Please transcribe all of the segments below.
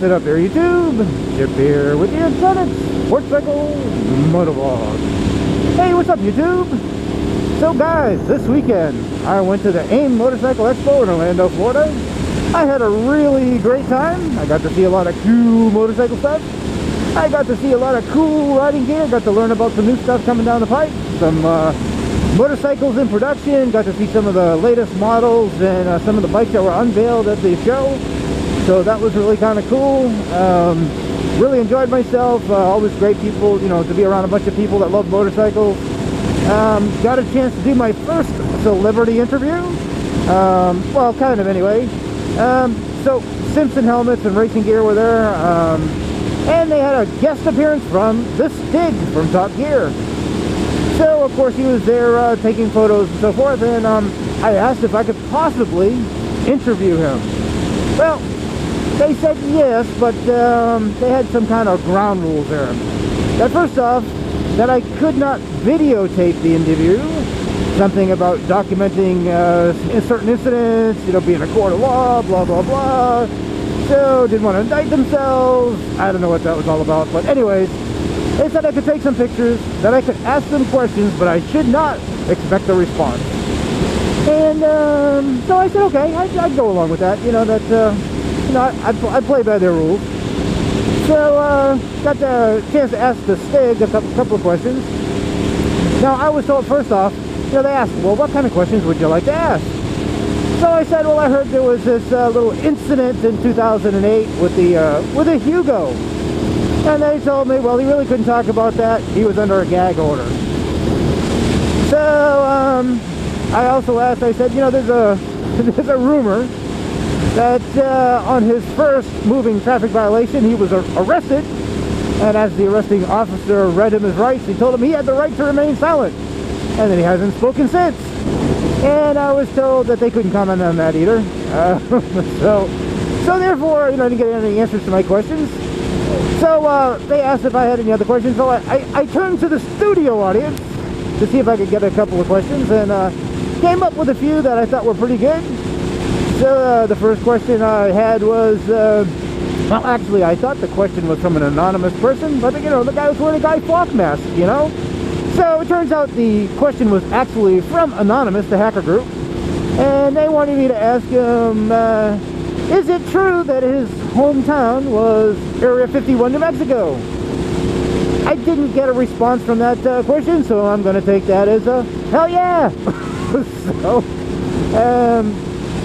Listen up there, YouTube. Chip here with the Authentic Motorcycle Motovlog. Hey, what's up, YouTube? So guys, this weekend I went to the AIM Motorcycle Expo in Orlando, Florida. I had a really great time. I got to see a lot of cool motorcycle stuff. I got to see a lot of cool riding gear. Got to learn about some new stuff coming down the pipe. Some motorcycles in production. Got to see some of the latest models and some of the bikes that were unveiled at the show. So that was really kind of cool. Really enjoyed myself. Always great people, you know, to be around a bunch of people that love motorcycles. Got a chance to do my first celebrity interview. Well, kind of anyway. So Simpson helmets and racing gear were there. And they had a guest appearance from the Stig from Top Gear. So of course he was there taking photos and so forth, and I asked if I could possibly interview him. Well, they said yes, but they had some kind of ground rules there. That first off, that I could not videotape the interview, something about documenting certain incidents, you know, being a court of law, blah blah blah. So didn't want to indict themselves. I don't know what that was all about, but anyways, they said I could take some pictures, that I could ask them questions, but I should not expect a response. And so I said okay, I'd go along with that. You know, that you know, I play by their rules. So got the chance to ask the Stig a couple of questions. Now I was told, first off, you know, they asked, well, what kind of questions would you like to ask? So I said, well, I heard there was this little incident in 2008 with a Hugo, and they told me, well, he really couldn't talk about that. He was under a gag order. So I also asked, I said, you know, there's a rumor that on his first moving traffic violation, he was arrested, and as the arresting officer read him his rights, he told him he had the right to remain silent, and then he hasn't spoken since. And I was told that they couldn't comment on that either. So therefore, you know, I didn't get any answers to my questions. So they asked if I had any other questions. So I turned to the studio audience to see if I could get a couple of questions, and came up with a few that I thought were pretty good. So the first question I had was, well, actually, I thought the question was from an anonymous person, but you know, the guy was wearing a Guy Fawkes mask, you know. So it turns out the question was actually from Anonymous, the hacker group, and they wanted me to ask him, is it true that his hometown was Area 51, New Mexico? I didn't get a response from that question, so I'm going to take that as a hell yeah. So,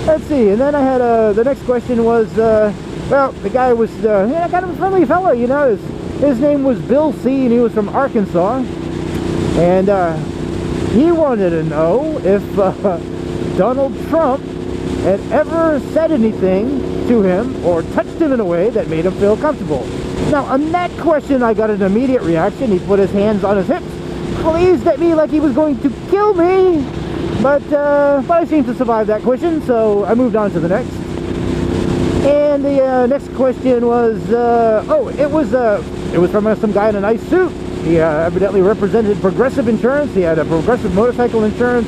let's see, and then I had the next question was, well, the guy was yeah, kind of a friendly fellow, you know. His name was Bill C, and he was from Arkansas. And he wanted to know if Donald Trump had ever said anything to him or touched him in a way that made him feel comfortable. Now, on that question, I got an immediate reaction. He put his hands on his hips, pleased at me like he was going to kill me. But I seemed to survive that question, so I moved on to the next. And the next question was, oh, it was from some guy in a nice suit. He evidently represented Progressive Insurance. He had a Progressive Motorcycle Insurance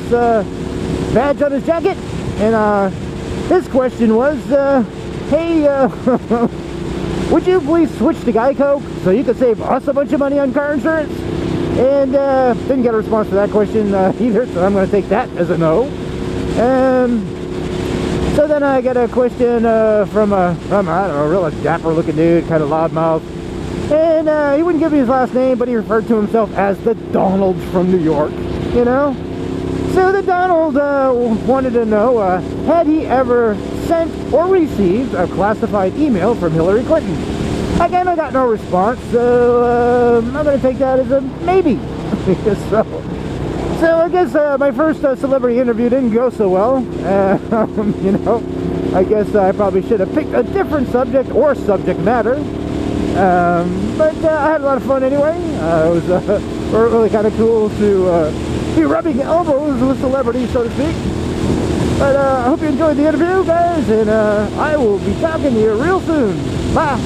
badge on his jacket. And his question was, hey, would you please switch to Geico so you could save us a bunch of money on car insurance? And didn't get a response to that question either, so I'm going to take that as a no. So then I got a question from I don't know, a real dapper looking dude, kind of loudmouth. And he wouldn't give me his last name, but he referred to himself as the Donald from New York, you know? So the Donald wanted to know, had he ever sent or received a classified email from Hillary Clinton? Again, I got no response, so I'm going to take that as a maybe. So I guess my first celebrity interview didn't go so well. You know, I guess I probably should have picked a different subject or subject matter. But I had a lot of fun anyway. It was really kind of cool to be rubbing elbows with celebrities, so to speak. But I hope you enjoyed the interview, guys, and I will be talking to you real soon. Bye!